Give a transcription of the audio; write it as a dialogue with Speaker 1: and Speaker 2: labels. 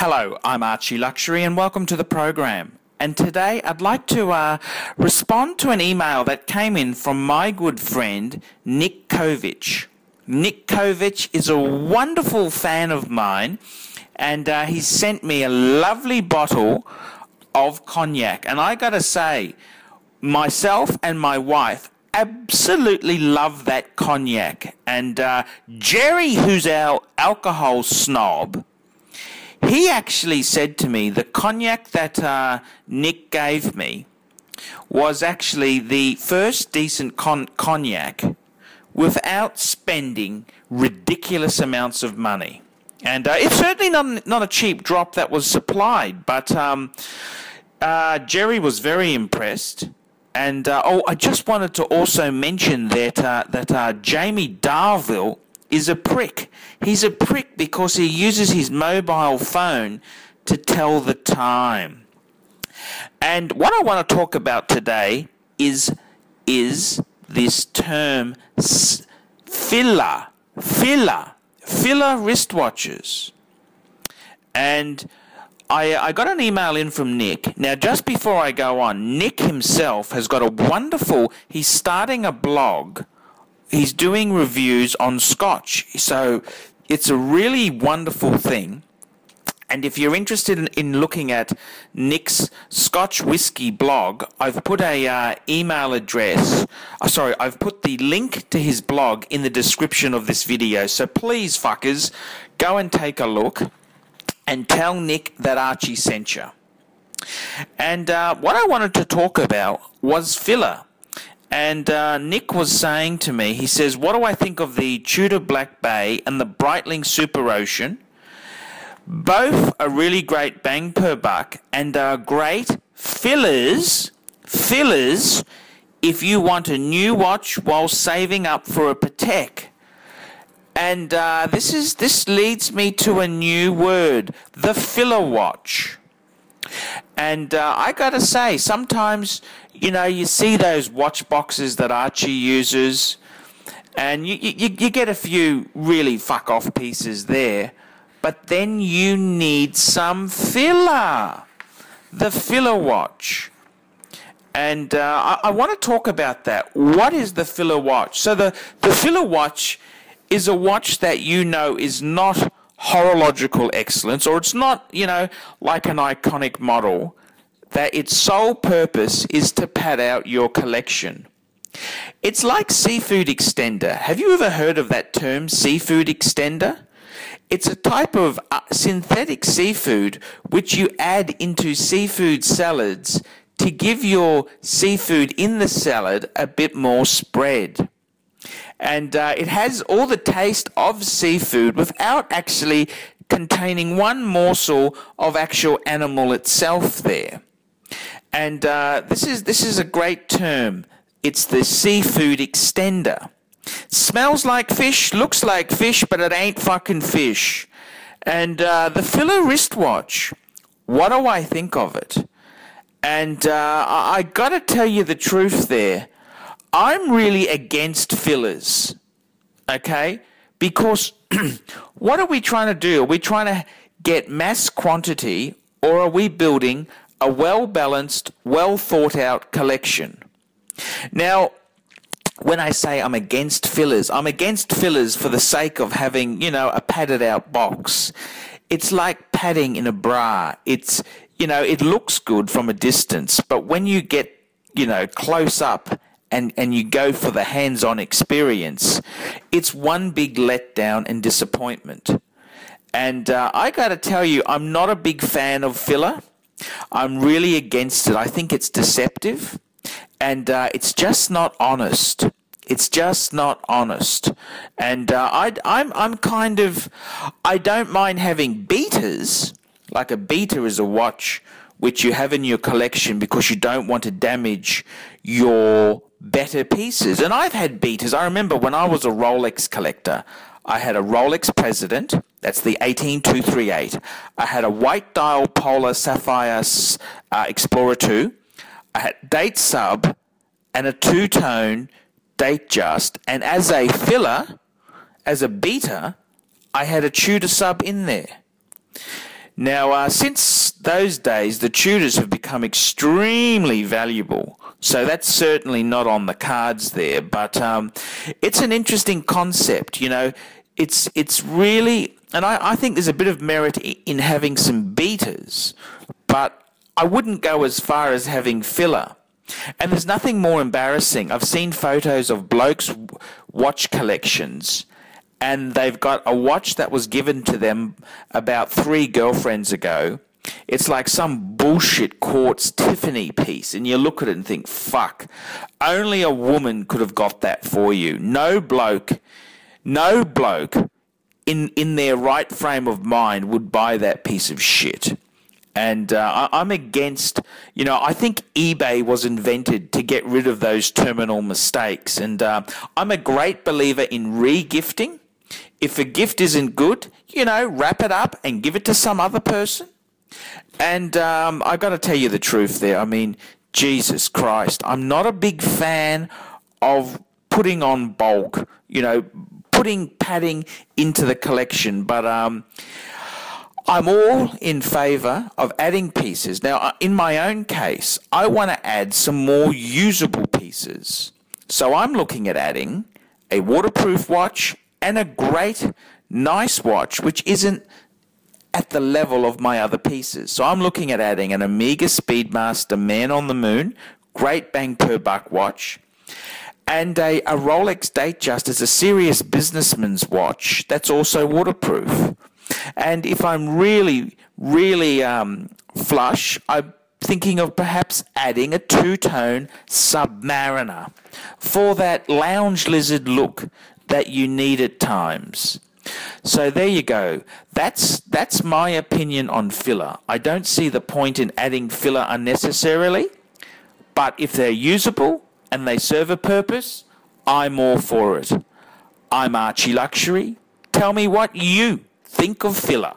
Speaker 1: Hello, I'm Archie Luxury and welcome to the program. And today I'd like to respond to an email that came in from my good friend Nick Kovich. Nick Kovich is a wonderful fan of mine and he sent me a lovely bottle of cognac. And I gotta say, myself and my wife absolutely love that cognac. And Jerry, who's our alcohol snob, he actually said to me the cognac that Nick gave me was actually the first decent cognac without spending ridiculous amounts of money. And it's certainly not a cheap drop that was supplied, but Jerry was very impressed. And I just wanted to also mention that Jamie Darville is a prick. He's a prick because he uses his mobile phone to tell the time. And what I want to talk about today is this term filler wristwatches. And I got an email in from Nick. Now, just before I go on, Nick himself has got he's starting a blog. He's doing reviews on Scotch, so it's a really wonderful thing. And if you're interested in looking at Nick's Scotch Whisky blog, I've put I've put the link to his blog in the description of this video. So please, fuckers, go and take a look and tell Nick that Archie sent you. And what I wanted to talk about was filler. And Nick was saying to me, he says, what do I think of the Tudor Black Bay and the Breitling Super Ocean? Both are really great bang per buck and are great fillers if you want a new watch while saving up for a Patek. And this leads me to a new word, the filler watch. And I gotta say, sometimes, you see those watch boxes that Archie uses, and you get a few really fuck off pieces there, but then you need some filler, the filler watch. And I want to talk about that. What is the filler watch? So the filler watch is a watch that is not horological excellence, or it's not, like an iconic model, that its sole purpose is to pad out your collection. It's like seafood extender. Have you ever heard of that term, seafood extender? It's a type of synthetic seafood which you add into seafood salads to give your seafood in the salad a bit more spread. And it has all the taste of seafood without actually containing one morsel of actual animal itself there. And this is a great term. It's the seafood extender. Smells like fish, looks like fish, but it ain't fucking fish. And the filler wristwatch, what do I think of it? And I gotta tell you the truth there. I'm really against fillers, okay? Because what are we trying to do? Are we trying to get mass quantity, or are we building a well-balanced, well-thought-out collection? Now, when I say I'm against fillers for the sake of having, a padded-out box. It's like padding in a bra. It looks good from a distance, but when you get, close up and you go for the hands-on experience, it's one big letdown and disappointment. And I got to tell you, I'm not a big fan of filler. I'm really against it. I think it's deceptive, and it's just not honest. It's just not honest. And I don't mind having beaters. Like a beater is a watch which you have in your collection because you don't want to damage your better pieces. And I've had beaters. I remember when I was a Rolex collector, I had a Rolex President, that's the 18238. I had a white dial Polar Sapphire Explorer 2. I had date sub and a two-tone date just. And as a filler, as a beater, I had a Tudor sub in there. Now, since those days, the Tudors have become extremely valuable. So that's certainly not on the cards there. But it's an interesting concept, you know. It's really, and I think there's a bit of merit in having some beaters, but I wouldn't go as far as having filler. And there's nothing more embarrassing. I've seen photos of blokes' watch collections, and they've got a watch that was given to them about 3 girlfriends ago. It's like some bullshit quartz Tiffany piece, and you look at it and think, fuck, only a woman could have got that for you. No bloke in their right frame of mind would buy that piece of shit. And I'm against, you know, I think eBay was invented to get rid of those terminal mistakes. And I'm a great believer in re-gifting. If a gift isn't good, you know, wrap it up and give it to some other person. And I got to tell you the truth there. I mean, Jesus Christ, I'm not a big fan of putting on bulk, you know, putting padding into the collection, but I'm all in favour of adding pieces. Now, in my own case, I want to add some more usable pieces. So I'm looking at adding a waterproof watch and a great, nice watch, which isn't at the level of my other pieces. So I'm looking at adding an Omega Speedmaster Man on the Moon, great bang per buck watch, and a Rolex Datejust is a serious businessman's watch that's also waterproof. And if I'm really flush, I'm thinking of perhaps adding a 2-tone Submariner for that lounge lizard look that you need at times. So there you go. That's my opinion on filler. I don't see the point in adding filler unnecessarily, but if they're usable and they serve a purpose, I'm all for it. I'm Archie Luxury. Tell me what you think of filler.